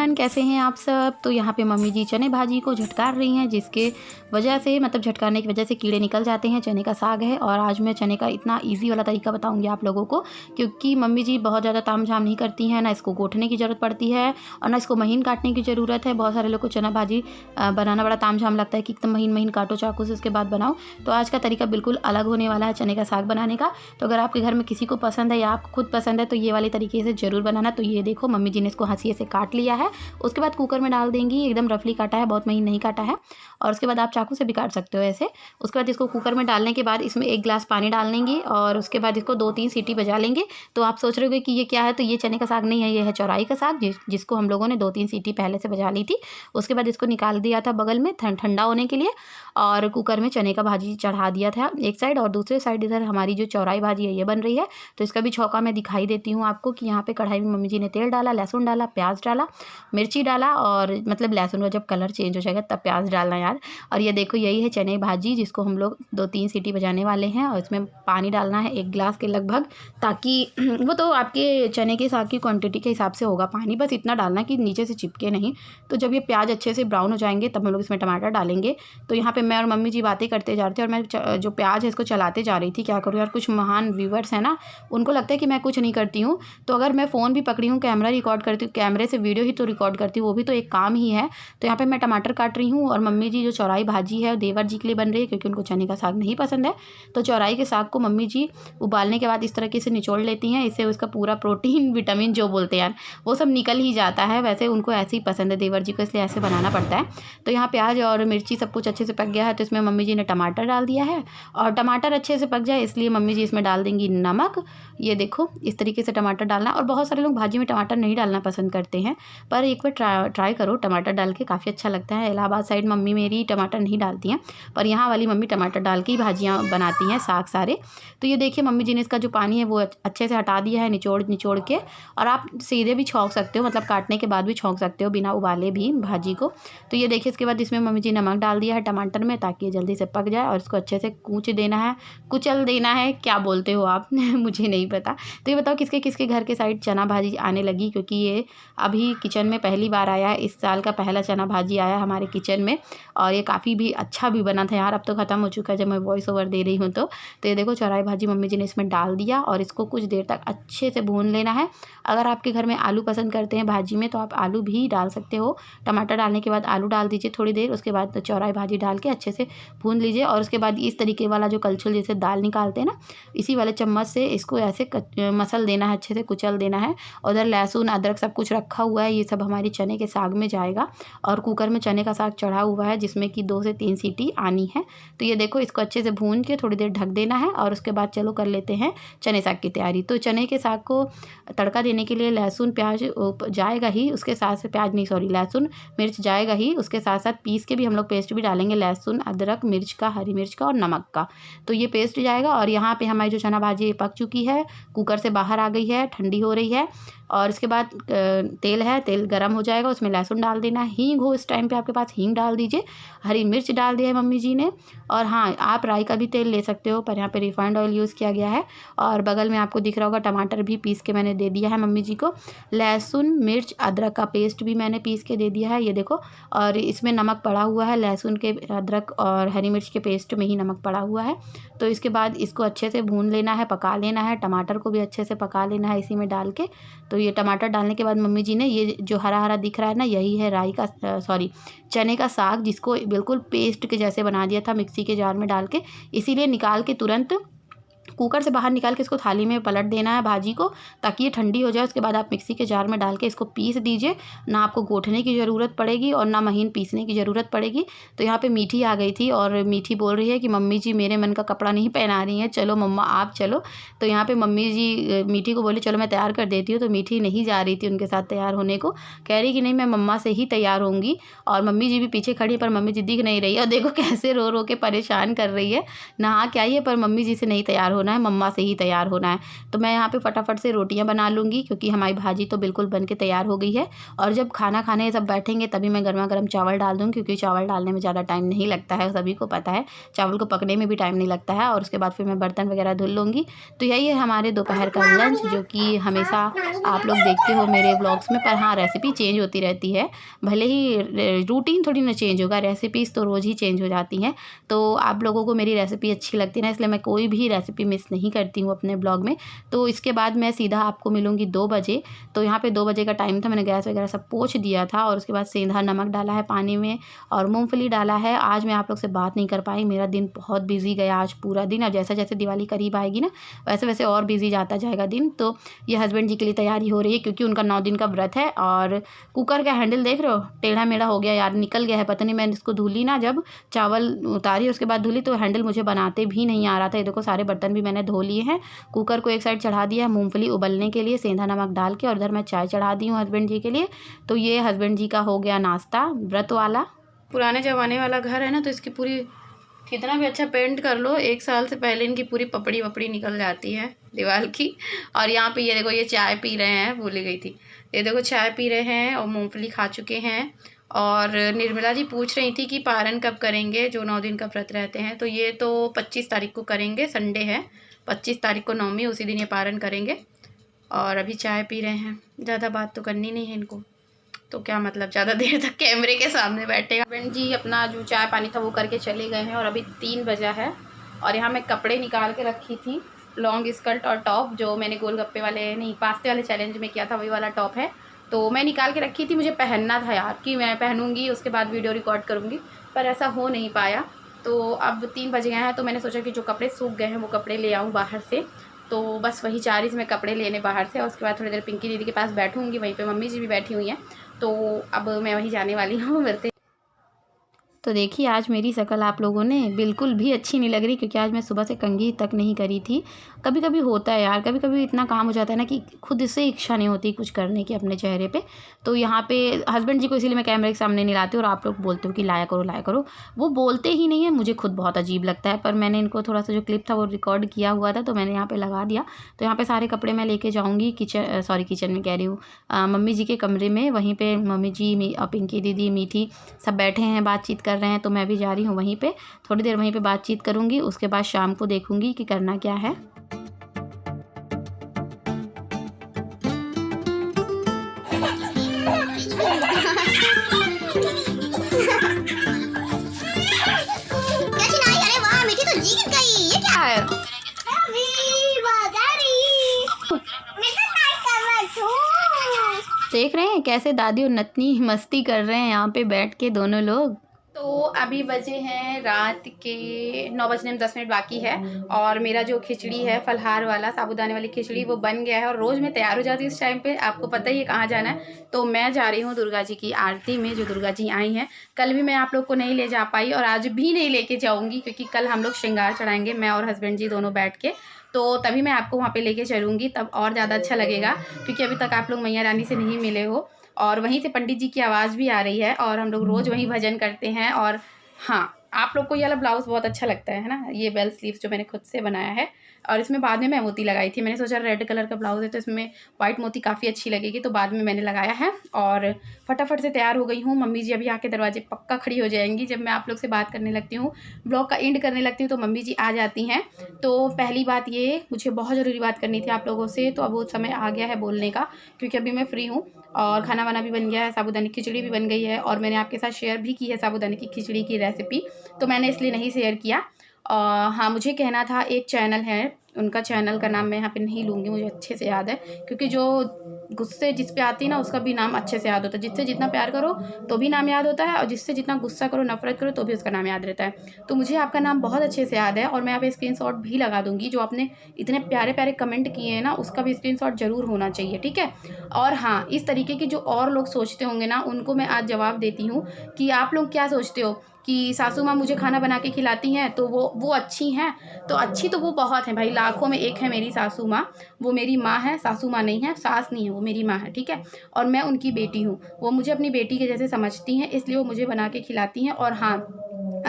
Everyone, कैसे हैं आप सब। तो यहाँ पे मम्मी जी चने भाजी को झटकार रही हैं, जिसके वजह से मतलब झटकारने की वजह से कीड़े निकल जाते हैं। चने का साग है और आज मैं चने का इतना इजी वाला तरीका बताऊंगी आप लोगों को, क्योंकि मम्मी जी बहुत ज़्यादा तामझाम नहीं करती हैं, ना इसको गोठने की ज़रूरत पड़ती है और ना इसको महीन काटने की ज़रूरत है। बहुत सारे लोग को चना भाजी बनाना बड़ा तामझाम लगता है कि एकदम महीन महीन काटो चाकू से, उसके बाद बनाओ। तो आज का तरीका बिल्कुल अलग होने वाला है चने का साग बनाने का। तो अगर आपके घर में किसी को पसंद है या आपको खुद पसंद है तो ये वाले तरीके से ज़रूर बनाना। तो ये देखो मम्मी जी ने इसको हंसिए से काट लिया है, उसके बाद कुकर में डाल देंगी। एकदम रफली काटा है, बहुत महीन नहीं काटा है। और उसके बाद आप चाकू से भी काट सकते हो ऐसे। उसके बाद इसको कुकर में डालने के बाद इसमें 1 गिलास पानी डाल लेंगे और उसके बाद इसको 2-3 सीटी बजा लेंगे। तो आप सोच रहे होंगे कि ये क्या है, तो ये चने का साग नहीं है, ये है चौराई का साग, जिसको हम लोगों ने 2-3 सीटी पहले से बजा ली थी। उसके बाद इसको निकाल दिया था बगल में ठंडा होने के लिए और कुकर में चने का भाजी चढ़ा दिया था एक साइड, और दूसरे साइड इधर हमारी जो चौराई भाजी है ये बन रही है। तो इसका भी छौंका मैं दिखाई देती हूँ आपको कि यहाँ पे कढ़ाई में मम्मी जी ने तेल डाला, लहसुन डाला, प्याज डाला, मिर्ची डाला, और मतलब लहसुन का जब कलर चेंज हो जाएगा तब प्याज डालना यार। और ये देखो यही है चने भाजी, जिसको हम लोग 2-3 सीटी बजाने वाले हैं। और इसमें पानी डालना है 1 गिलास के लगभग, ताकि वो तो आपके चने के साग की क्वांटिटी के हिसाब से होगा पानी, बस इतना डालना कि नीचे से चिपके नहीं। तो जब ये प्याज अच्छे से ब्राउन हो जाएंगे तब हम लोग इसमें टमाटर डालेंगे। तो यहाँ पे मैं और मम्मी जी बातें करते जा रहे थे और मैं जो प्याज है इसको चलाते जा रही थी। क्या करूँ यार, कुछ महान व्यूवर्स हैं ना, उनको लगता है कि मैं कुछ नहीं करती हूँ। तो अगर मैं फ़ोन भी पकड़ी हूँ, कैमरा रिकॉर्ड करती हूँ, कैमरे से वीडियो ही तो रिकॉर्ड करती हूँ, वो भी तो एक काम ही है। तो यहाँ पे मैं टमाटर काट रही हूँ और मम्मी जी जो चौराई भाजी है देवर जी के लिए बन रही है, क्योंकि उनको चने का साग नहीं पसंद है। तो चौराई के साग को मम्मी जी उबालने के बाद इस तरीके से निचोड़ लेती हैं। इससे उसका पूरा प्रोटीन विटामिन जो बोलते हैं यार वो सब निकल ही जाता है। वैसे उनको ऐसे ही पसंद है देवर जी को, इसलिए ऐसे बनाना पड़ता है। तो यहाँ प्याज और मिर्ची सब कुछ अच्छे से पक गया है, तो इसमें मम्मी जी ने टमाटर डाल दिया है। और टमाटर अच्छे से पक जाए इसलिए मम्मी जी इसमें डाल देंगी नमक। ये देखो इस तरीके से टमाटर डालना। और बहुत सारे लोग भाजी में टमाटर नहीं डालना पसंद करते हैं, पर एक बार ट्राई करो, टमाटर डाल के काफ़ी अच्छा लगता है। इलाहाबाद साइड मम्मी मेरी टमाटर नहीं डालती हैं, पर यहाँ वाली मम्मी टमाटर डाल के ही भाजियाँ बनाती हैं साग सारे। तो ये देखिए मम्मी जी ने इसका जो पानी है वो अच्छे से हटा दिया है निचोड़ के। और आप सीधे भी छौंक सकते हो, मतलब काटने के बाद भी छौंक सकते हो बिना उबाले भी भाजी को। तो ये देखिए इसके बाद इसमें मम्मी जी नमक डाल दिया है टमाटर में, ताकि ये जल्दी से पक जाए। और इसको अच्छे से कुचल देना है, क्या बोलते हो आप मुझे नहीं पता। तो ये बताओ किसके किसके घर के साइड चना भाजी आने लगी, क्योंकि ये अभी किचन में पहली बार आया है। इस साल का पहला चना भाजी आया हमारे किचन में और ये काफ़ी भी अच्छा भी बना था यार। अब तो ख़त्म हो चुका है जब मैं वॉइस ओवर दे रही हूँ। तो ये देखो चौराई भाजी मम्मी जी ने इसमें डाल दिया और इसको कुछ देर तक अच्छे से भून लेना है। अगर आपके घर में आलू पसंद करते हैं भाजी में तो आप आलू भी डाल सकते हो। टमाटर डालने के बाद आलू डाल दीजिए थोड़ी देर, उसके बाद चौराई भाजी डाल के अच्छे से भून लीजिए। और उसके बाद इस तरीके वाला जो कलछुल जैसे दाल निकालते हैं ना, इसी वाले चम्मच से इसको ऐसे मसल देना है, अच्छे से कुचल देना है। उधर लहसुन अदरक सब कुछ रखा हुआ है, ये सब हमारी चने के साग में जाएगा। और कुकर में चने का साग चढ़ा हुआ है जिसमें कि 2 से 3 सीटी आनी है। तो ये देखो इसको अच्छे से भून के थोड़ी देर ढक देना है और उसके बाद चलो कर लेते हैं चने साग की तैयारी। तो चने के साग को तड़का देने के लिए लहसुन प्याज जाएगा ही, उसके साथ से लहसुन मिर्च जाएगा ही, उसके साथ साथ पीस के भी हम लोग पेस्ट भी डालेंगे, लहसुन अदरक मिर्च का, हरी मिर्च का और नमक का। तो ये पेस्ट जाएगा। और यहाँ पे हमारी जो चना भाजी पक चुकी है, कुकर से बाहर आ गई है, ठंडी हो रही है। और इसके बाद तेल है, तेल गरम हो जाएगा, उसमें लहसुन डाल देना है, हींग हो इस टाइम पे आपके पास हींग डाल दीजिए, हरी मिर्च डाल दिया है मम्मी जी ने। और हाँ आप राई का भी तेल ले सकते हो, पर यहाँ पे रिफाइंड ऑयल यूज़ किया गया है। और बगल में आपको दिख रहा होगा टमाटर भी पीस के मैंने दे दिया है मम्मी जी को। लहसुन मिर्च अदरक का पेस्ट भी मैंने पीस के दे दिया है, ये देखो। और इसमें नमक पड़ा हुआ है, लहसुन के अदरक और हरी मिर्च के पेस्ट में ही नमक पड़ा हुआ है। तो इसके बाद इसको अच्छे से भून लेना है, पका लेना है, टमाटर को भी अच्छे से पका लेना है इसी में डाल के। तो ये टमाटर डालने के बाद मम्मी जी ने ये जो हरा हरा दिख रहा है ना, यही है चने का साग, जिसको बिल्कुल पेस्ट के जैसे बना दिया था मिक्सी के जार में डाल के। इसीलिए निकाल के तुरंत कुकर से बाहर निकाल के इसको थाली में पलट देना है भाजी को, ताकि ये ठंडी हो जाए। उसके बाद आप मिक्सी के जार में डाल के इसको पीस दीजिए। ना आपको गोठने की ज़रूरत पड़ेगी और ना महीन पीसने की ज़रूरत पड़ेगी। तो यहाँ पे मीठी आ गई थी और मीठी बोल रही है कि मम्मी जी मेरे मन का कपड़ा नहीं पहना रही हैं, चलो मम्मा आप चलो। तो यहाँ पे मम्मी जी मीठी को बोली चलो मैं तैयार कर देती हूँ। तो मीठी नहीं जा रही थी उनके साथ तैयार होने को, कह रही कि नहीं मैं मम्मा से ही तैयार होंगी। और मम्मी जी भी पीछे खड़ी, पर मम्मी जी दिख नहीं रही है और देखो कैसे रो रो के परेशान कर रही है। नहा के आई है पर मम्मी जी से नहीं तैयार हो होना है, मम्मा से ही तैयार होना है। तो मैं यहाँ पे फटाफट से रोटियाँ बना लूँगी क्योंकि हमारी भाजी तो बिल्कुल बन के तैयार हो गई है। और जब खाना खाने सब बैठेंगे तभी मैं गर्मा गर्म चावल डाल दूँगी, क्योंकि चावल डालने में ज़्यादा टाइम नहीं लगता है, सभी को पता है। चावल को पकने में भी टाइम नहीं लगता है। और उसके बाद फिर मैं बर्तन वगैरह धुल लूँगी। तो यही है हमारे दोपहर का लंच, जो कि हमेशा आप लोग देखते हो मेरे ब्लॉग्स में। पर हाँ, रेसिपी चेंज होती रहती है, भले ही रूटीन थोड़ी ना चेंज होगा, रेसिपीज़ तो रोज़ ही चेंज हो जाती हैं। तो आप लोगों को मेरी रेसिपी अच्छी लगती है ना, इसलिए मैं कोई भी रेसिपी मिस नहीं करती हूँ अपने ब्लॉग में। तो इसके बाद मैं सीधा आपको मिलूँगी 2 बजे। तो यहाँ पे 2 बजे का टाइम था, मैंने गैस वगैरह सब पोंछ दिया था। और उसके बाद सेंधा नमक डाला है पानी में और मूँगफली डाला है। आज मैं आप लोग से बात नहीं कर पाई, मेरा दिन बहुत बिज़ी गया आज पूरा दिन। और जैसे जैसे दिवाली करीब आएगी ना, वैसे वैसे और बिज़ी जाता जाएगा दिन। तो ये हस्बैंड जी के लिए तैयारी हो रही है, क्योंकि उनका 9 दिन का व्रत है। और कुकर का हैंडल देख रहे हो, टेढ़ा मेढ़ा हो गया यार, निकल गया है। पता नहीं, मैंने इसको धुली ना, जब चावल उतारी उसके बाद धुली तो हैंडल मुझे बनाते भी नहीं आ रहा था। ये देखो, सारे बर्तन भी मैंने धो लिए हैं। कुकर को एक साइड चढ़ा दिया है मूँगफली उबलने के लिए सेंधा नमक डाल के, और उधर मैं चाय चढ़ा दी हूँ हस्बैंड जी के लिए। तो ये हस्बैंड जी का हो गया नाश्ता व्रत वाला। पुराने ज़माने वाला घर है ना, तो इसकी पूरी, कितना भी अच्छा पेंट कर लो, 1 साल से पहले इनकी पूरी पपड़ी वपड़ी निकल जाती है दीवार की। और यहाँ पे ये देखो, ये चाय पी रहे हैं, भूल ही गई थी। ये देखो चाय पी रहे हैं और मूंगफली खा चुके हैं। और निर्मला जी पूछ रही थी कि पारण कब करेंगे, जो 9 दिन का व्रत रहते हैं। तो ये तो 25 तारीख को करेंगे, संडे है, 25 तारीख को नवमी, उसी दिन ये पारण करेंगे। और अभी चाय पी रहे हैं, ज़्यादा बात तो करनी नहीं है इनको, तो क्या मतलब ज़्यादा देर तक कैमरे के सामने बैठेगा। हस्बैंड जी अपना जो चाय पानी था वो करके चले गए हैं। और अभी 3 बजा है। और यहाँ मैं कपड़े निकाल के रखी थी, लॉन्ग स्कर्ट और टॉप, जो मैंने गोलगप्पे वाले नहीं, पास्ते वाले चैलेंज में किया था, वही वाला टॉप है। तो मैं निकाल के रखी थी, मुझे पहनना था यार, कि मैं पहनूंगी उसके बाद वीडियो रिकॉर्ड करूँगी, पर ऐसा हो नहीं पाया। तो अब 3 बज गए हैं, तो मैंने सोचा कि जो कपड़े सूख गए हैं वो कपड़े ले आऊँ बाहर से। तो बस वही जा रही थी मैं कपड़े लेने बाहर से। और उसके बाद थोड़ी देर पिंकी दीदी के पास बैठूंगी, वहीं पे मम्मी जी भी बैठी हुई हैं। तो अब मैं वहीं जाने वाली हूँ, मिलते। तो देखिए, आज मेरी शक्ल आप लोगों ने बिल्कुल भी अच्छी नहीं लग रही, क्योंकि आज मैं सुबह से कंघी तक नहीं करी थी। कभी कभी होता है यार, कभी कभी इतना काम हो जाता है ना कि खुद से इच्छा नहीं होती कुछ करने की अपने चेहरे पे। तो यहाँ पे हस्बैंड जी को इसीलिए मैं कैमरे के सामने नहीं लाती। और आप लोग बोलते हो कि लाया करो लाया करो, वो बोलते ही नहीं है, मुझे खुद बहुत अजीब लगता है। पर मैंने इनको थोड़ा सा जो क्लिप था वो रिकॉर्ड किया हुआ था, तो मैंने यहाँ पर लगा दिया। तो यहाँ पर सारे कपड़े मैं लेके जाऊँगी किचन में कह रही हूँ, मम्मी जी के कमरे में। वहीं पर मम्मी जी, पिंकी दीदी, मीठी सब बैठे हैं, बातचीत कर रहे हैं। तो मैं भी जा रही हूँ वहीं पे, थोड़ी देर वहीं पे बातचीत करूँगी। उसके बाद शाम को देखूँगी कि करना क्या है। अरे वाह, मीठी तो जीत गई। ये क्या है? देख रहे हैं कैसे दादी और नतनी मस्ती कर रहे हैं यहाँ पे बैठ के दोनों लोग। तो अभी बजे हैं रात के 9 बजने में 10 मिनट बाकी है। और मेरा जो खिचड़ी है फलहार वाला, साबूदाने वाली खिचड़ी, वो बन गया है। और रोज़ मैं तैयार हो जाती हूँ इस टाइम पे, आपको पता ही है कहाँ जाना है। तो मैं जा रही हूँ दुर्गा जी की आरती में, जो दुर्गा जी आई हैं। कल भी मैं आप लोग को नहीं ले जा पाई और आज भी नहीं लेके जाऊँगी, क्योंकि कल हम लोग श्रृंगार चढ़ाएंगे, मैं और हस्बैंड जी दोनों बैठ के। तो तभी मैं आपको वहाँ पे लेके चलूँगी, तब और ज़्यादा अच्छा लगेगा, क्योंकि अभी तक आप लोग मैया रानी से नहीं मिले हो। और वहीं से पंडित जी की आवाज़ भी आ रही है, और हम लोग रोज़ वहीं भजन करते हैं। और हाँ, आप लोग को ये वाला ब्लाउज़ बहुत अच्छा लगता है ना, ये बेल स्लीव्स जो मैंने खुद से बनाया है। और इसमें बाद में मैं मोती लगाई थी, मैंने सोचा रेड कलर का ब्लाउज़ है तो इसमें वाइट मोती काफ़ी अच्छी लगेगी, तो बाद में मैंने लगाया है। और फटाफट से तैयार हो गई हूँ। मम्मी जी अभी आके दरवाजे पक्का खड़ी हो जाएंगी। जब मैं आप लोग से बात करने लगती हूँ, ब्लॉग का एंड करने लगती हूँ, तो मम्मी जी आ जाती हैं। तो पहली बात ये, मुझे बहुत ज़रूरी बात करनी थी आप लोगों से, तो अब वो समय आ गया है बोलने का, क्योंकि अभी मैं फ्री हूँ। और खाना वाना भी बन गया है, साबूदाने की खिचड़ी भी बन गई है, और मैंने आपके साथ शेयर भी की है साबूदाने की खिचड़ी की रेसिपी, तो मैंने इसलिए नहीं शेयर किया। हाँ, मुझे कहना था, एक चैनल है, उनका चैनल का नाम मैं यहाँ पे नहीं लूँगी, मुझे अच्छे से याद है, क्योंकि जो गुस्से जिस पे आती है ना, उसका भी नाम अच्छे से याद होता है। जिससे जितना प्यार करो तो भी नाम याद होता है, और जिससे जितना गुस्सा करो, नफरत करो, तो भी उसका नाम याद रहता है। तो मुझे आपका नाम बहुत अच्छे से याद है, और मैं यहाँ पे स्क्रीनशॉट भी लगा दूँगी। जो आपने इतने प्यारे प्यारे कमेंट किए हैं ना, उसका भी स्क्रीनशॉट ज़रूर होना चाहिए, ठीक है। और हाँ, इस तरीके की जो और लोग सोचते होंगे ना, उनको मैं आज जवाब देती हूँ कि आप लोग क्या सोचते हो कि सासू माँ मुझे खाना बना के खिलाती हैं तो वो अच्छी हैं। तो अच्छी तो वो बहुत हैं भाई, लाखों में एक है मेरी सासू माँ, वो मेरी माँ है, सासू माँ नहीं है, सास नहीं है, वो मेरी माँ है, ठीक है। और मैं उनकी बेटी हूँ, वो मुझे अपनी बेटी के जैसे समझती हैं, इसलिए वो मुझे बना के खिलाती हैं। और हाँ,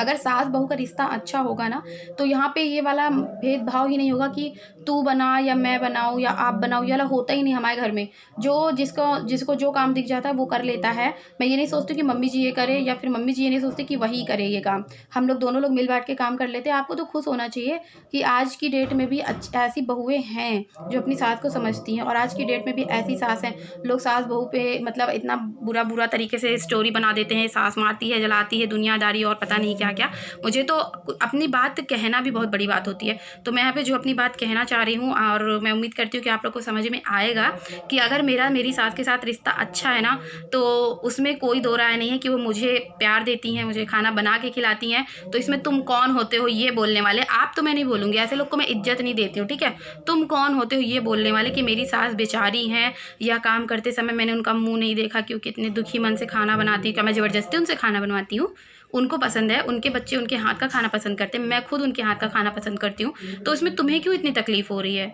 अगर सास बहू का रिश्ता अच्छा होगा ना तो यहाँ पे ये वाला भेदभाव ही नहीं होगा कि तू बना या मैं बनाऊँ या आप बनाओ, ये वाला होता ही नहीं हमारे घर में। जो जिसको जो काम दिख जाता है वो कर लेता है। मैं ये नहीं सोचती कि मम्मी जी ये करे या फिर मम्मी जी ये नहीं सोचती कि वही करे ये काम। हम लोग दोनों लोग मिल बांट के काम कर लेते हैं। आपको तो खुश होना चाहिए कि आज की डेट में भी ऐसी बहुएँ हैं जो अपनी सास को समझती हैं, और आज की डेट में भी ऐसी सास हैं। लोग सास बहू पे मतलब इतना बुरा तरीके से स्टोरी बना देते हैं, सास मारती है, जलाती है, दुनियादारी और पता नहीं क्या क्या। मुझे तो अपनी बात कहना भी बहुत बड़ी बात होती है। तो मैं यहाँ पे जो अपनी बात कहना चाह रही हूँ, और मैं उम्मीद करती हूँ कि आप लोग को समझ में आएगा कि अगर मेरी सास के साथ रिश्ता अच्छा है ना तो उसमें कोई दो राय नहीं है कि वो मुझे प्यार देती हैं, मुझे खाना बना के खिलाती हैं। तो इसमें तुम कौन होते हो ये बोलने वाले? आप तो मैं नहीं बोलूँगी, ऐसे लोग को मैं इज्जत नहीं देती हूँ, ठीक है। तुम कौन होते हो ये बोलने वाले कि मेरी सास बेचारी हैं या काम करते समय मैंने उनका मुंह नहीं देखा कि वो कितने दुखी मन से खाना बनाती है। क्या मैं ज़बरदस्ती उनसे खाना बनवाती हूँ? उनको पसंद है, उनके बच्चे उनके हाथ का खाना पसंद करते हैं, मैं खुद उनके हाथ का खाना पसंद करती हूँ। तो इसमें तुम्हें क्यों इतनी तकलीफ़ हो रही है?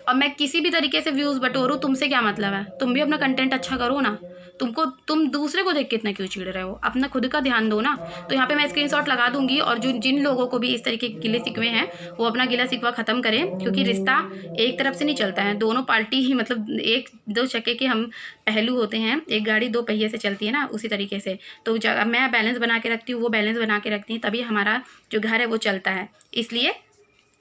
और मैं किसी भी तरीके से व्यूज़ बटोरूँ, तुमसे क्या मतलब है? तुम भी अपना कंटेंट अच्छा करो ना। तुम दूसरे को देख के इतना क्यों चिढ़ रहे हो? अपना खुद का ध्यान दो ना। तो यहाँ पे मैं स्क्रीनशॉट लगा दूंगी, और जिन लोगों को भी इस तरीके के गिले शिकवे हैं वो अपना गिला शिकवा ख़त्म करें, क्योंकि रिश्ता एक तरफ से नहीं चलता है, दोनों पार्टी ही मतलब एक दो चक्के के हम पहलू होते हैं। एक गाड़ी दो पहिए से चलती है ना, उसी तरीके से। तो मैं बैलेंस बना के रखती हूँ, वो बैलेंस बना के रखती है, तभी हमारा जो घर है वो चलता है। इसलिए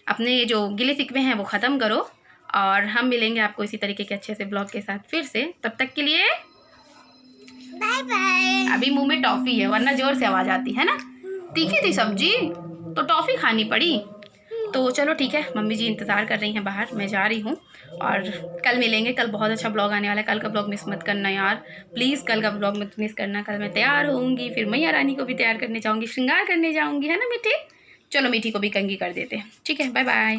अपने जो गिले शिकवे हैं वो ख़त्म करो, और हम मिलेंगे आपको इसी तरीके के अच्छे से ब्लॉग के साथ फिर से। तब तक के लिए बाय बाय। अभी मुंह में टॉफ़ी है, वरना जोर से आवाज़ आती है ना। तीखी थी सब्जी तो टॉफ़ी खानी पड़ी। तो चलो ठीक है, मम्मी जी इंतज़ार कर रही हैं बाहर, मैं जा रही हूँ। और कल मिलेंगे, कल बहुत अच्छा ब्लॉग आने वाला है। कल का ब्लॉग मिस मत करना यार, प्लीज़ कल का ब्लॉग मत मिस करना। कल मैं तैयार होऊंगी, फिर मैया रानी को भी तैयार करने जाऊँगी, श्रृंगार करने जाऊँगी, है ना मीठी? चलो मीठी को भी कंघी कर देते हैं, ठीक है। Bye bye.